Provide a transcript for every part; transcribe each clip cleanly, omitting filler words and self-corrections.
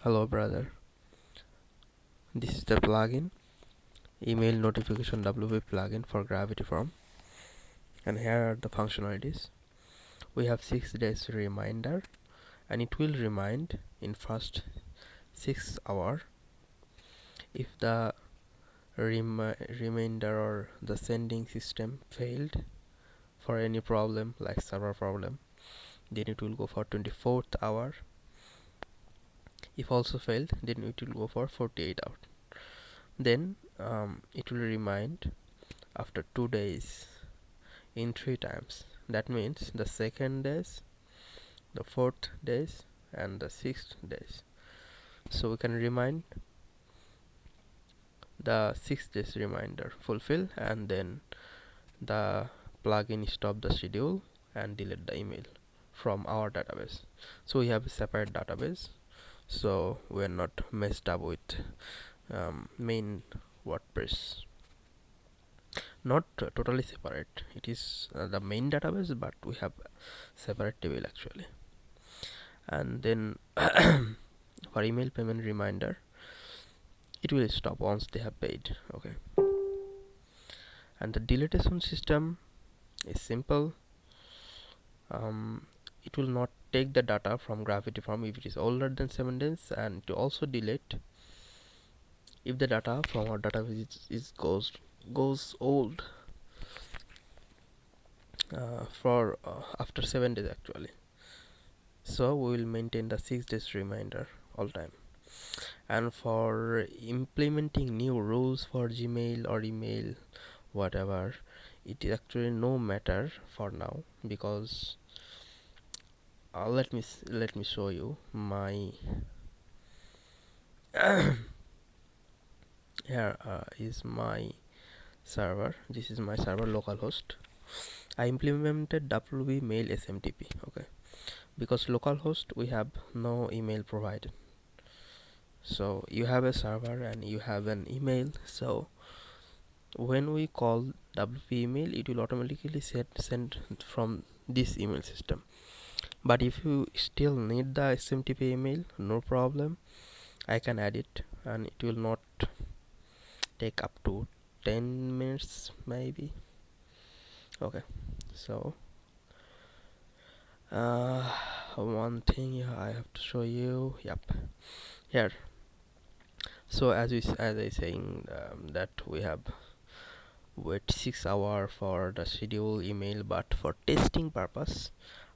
Hello brother, this is the plugin email notification WP plugin for Gravity Form, and here are the functionalities. We have 6 days reminder, and it will remind in first 6 hour if the reminder or the sending system failed for any problem like server problem, then it will go for 24th hour. If also failed, then it will go for 48 hours. Then it will remind after 2 days in 3 times. That means the second days, the fourth days, and the sixth days. So we can remind the 6 days reminder fulfill, and then the plugin stop the schedule and delete the email from our database. So we have a separate database, so we are not messed up with main WordPress. Not totally separate, it is the main database, but we have separate table actually. And then for email payment reminder, it will stop once they have paid. Okay, and the deletion system is simple. It will not take the data from Gravity Form if it is older than 7 days, and to also delete if the data from our database is goes old for after 7 days actually. So we will maintain the 6 days reminder all time. And for implementing new rules for Gmail or email, whatever, it is actually no matter for now, because let me show you my here is my server. This is my server localhost. I implemented WP mail SMTP. Okay, because localhost we have no email provided. So you have a server and you have an email, so when we call WP email, it will automatically send from this email system. But if you still need the SMTP email, no problem, I can add it, and it will not take up to 10 minutes maybe. Okay, so one thing I have to show you. Yep, here. So as I saying that we have wait 6 hour for the schedule email, but for testing purpose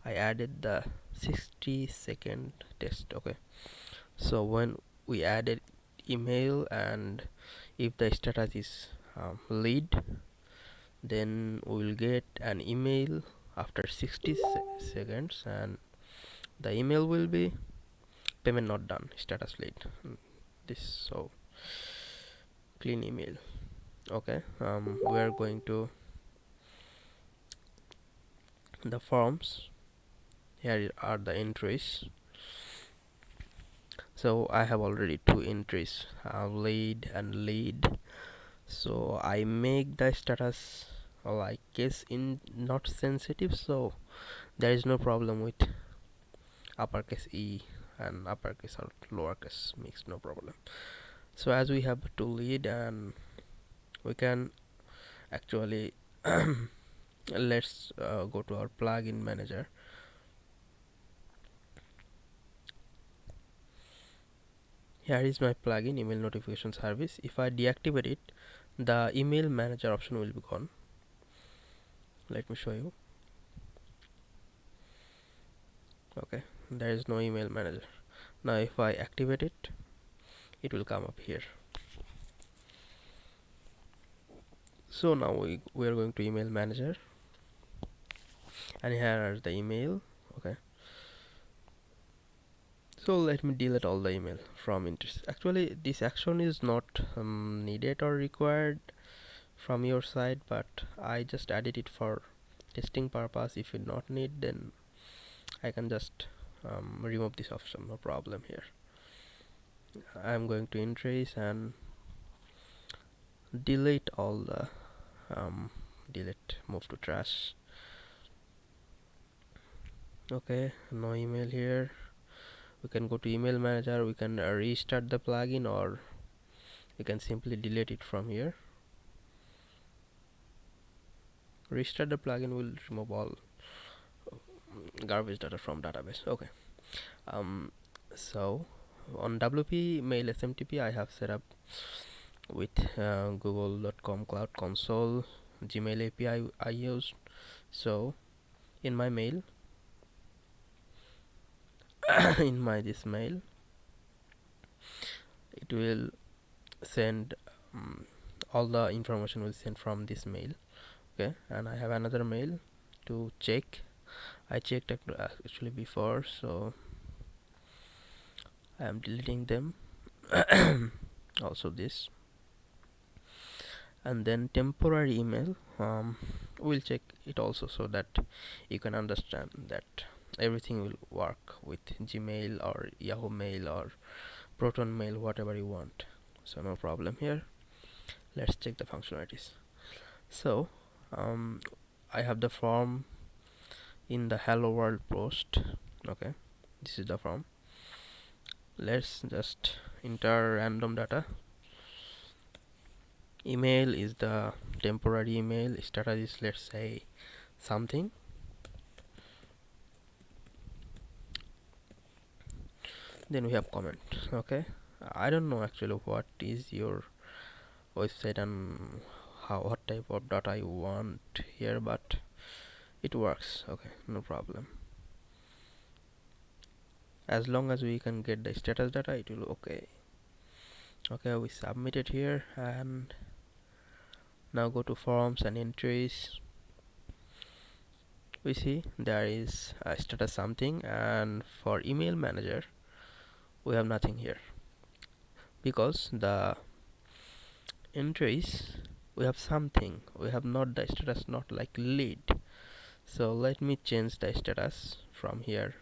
I added the 60-second test. Okay, so when we added email, and if the status is lead, then we will get an email after 60 seconds, and the email will be payment not done, status lead. This so clean email. Okay, we are going to the forms. Here are the entries. So I have already 2 entries, lead and lead. So I make the status like case in not sensitive, so there is no problem with uppercase E and uppercase or lowercase, makes no problem. So as we have to lead, and we can actually let's go to our plugin manager. Here is my plugin email notification service. If I deactivate it, the email manager option will be gone. Let me show you. Okay, there is no email manager. Now if I activate it, it will come up here. So now we are going to email manager, and here are the email. Okay, so let me delete all the email from interest. Actually this action is not needed or required from your side, but I just added it for testing purpose. If you not need, then I can just remove this option, no problem. Here I'm going to entries and delete all the delete, move to trash. Okay, no email here. We can go to email manager, we can restart the plugin, or we can simply delete it from here. Restart the plugin will remove all garbage data from database. Okay. So on WP mail SMTP I have set up with google.com cloud console, Gmail API I used. So in my mail in my this mail it will send all the information will send from this mail. Okay, and I have another mail to check. I checked actually before, so I am deleting them. Also this, and then temporary email, we'll check it also, so that you can understand that everything will work with Gmail or Yahoo Mail or Proton Mail, whatever you want. So no problem here. Let's check the functionalities. So I have the form in the hello world post. Okay, this is the form. Let's just enter random data. Email is the temporary email. Status is, let's say, something. Then we have comment. Okay, I don't know actually what is your website and what type of data you want here, but it works. Okay, no problem. As long as we can get the status data, it will okay. Okay, we submit it here, and now go to forms and entries. We see there is a status something, and for email manager we have nothing here, because the entries we have something, we have not the status, not like lead. So let me change the status from here.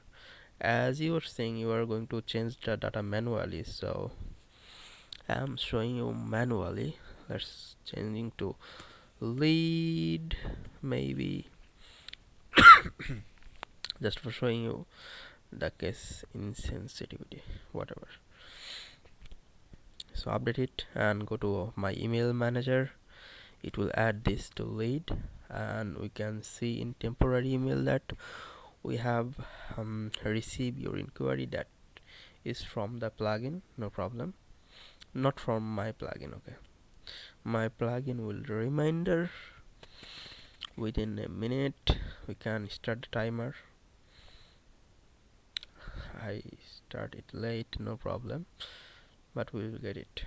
As you were saying, you are going to change the data manually, so I am showing you manually. Let's changing to lead, maybe, just for showing you the case insensitivity, whatever. So update it and go to my email manager. It will add this to lead, and we can see in temporary email that we have received your inquiry. That is from the plugin, no problem, not from my plugin. Okay, my plugin will reminder within a minute. We can start the timer. I start it late, no problem, but we will get it.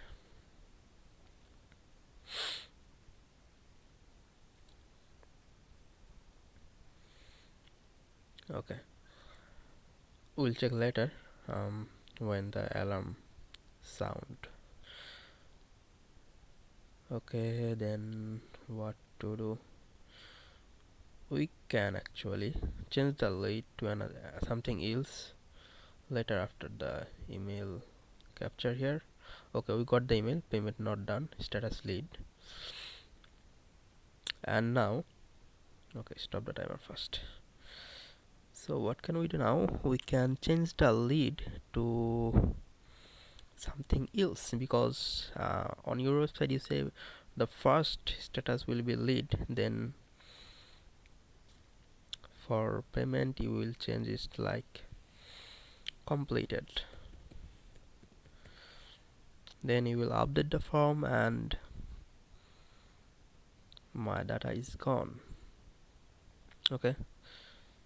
Okay, we'll check later when the alarm sound. Okay, then what to do? We can actually change the lead to another something else later after the email capture here. Okay, we got the email, payment not done, status lead. And now, okay, stop the timer first. So what can we do now? We can change the lead to something else, because on your website you say the first status will be lead, then for payment you will change it like completed. Then you will update the form, and my data is gone. Okay,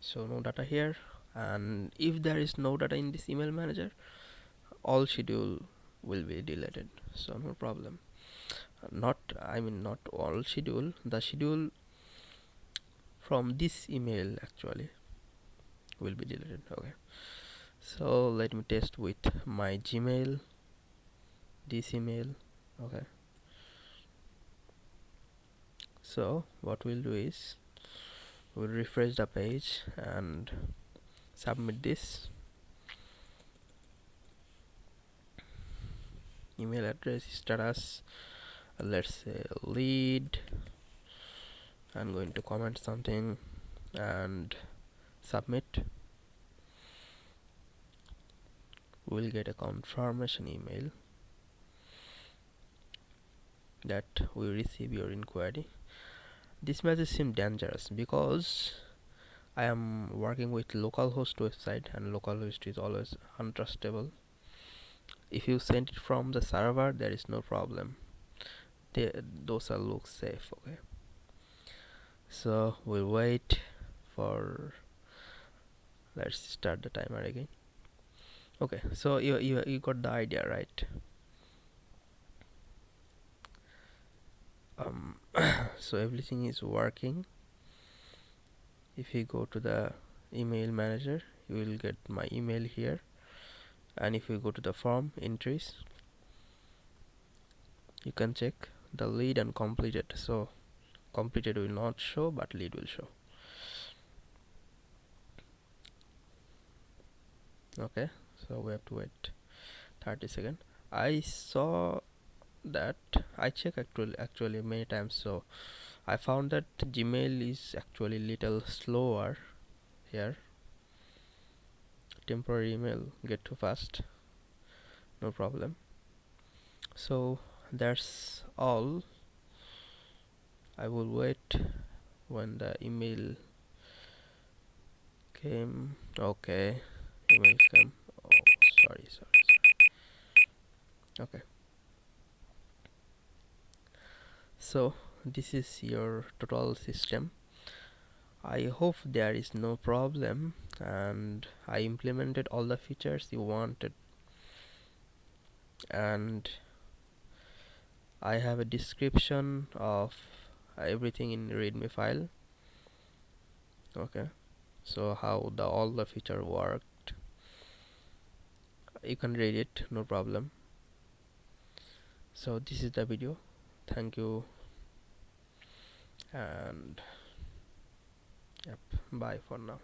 so no data here, and if there is no data in this email manager, all schedule will be deleted, so no problem. Not all schedule, the schedule from this email actually will be deleted. Okay, so let me test with my Gmail, this email. Okay, so what we'll do is we'll refresh the page and submit this. Email address status, let's say lead. I'm going to comment something and submit. we'll get a confirmation email that we receive your inquiry. This message seems dangerous because I am working with localhost website, and localhost is always untrustable. If you send it from the server, there is no problem. Those are look safe. Okay, so we'll wait for. Let's start the timer again. Okay, so you got the idea, right? So everything is working. If you go to the email manager, you will get my email here, and if you go to the form entries, you can check the lead and completed. So completed will not show, but lead will show. Okay, so we have to wait 30 seconds. I saw that I check actually many times, so I found that Gmail is actually little slower here. Temporary email get too fast, no problem. So that's all. I will wait when the email came. Okay, email came. Oh, sorry. Okay, so this is your total system. I hope there is no problem, and I implemented all the features you wanted, and I have a description of everything in readme file. Okay, so how all the feature worked, you can read it, no problem. So this is the video. Thank you, and yep, bye for now.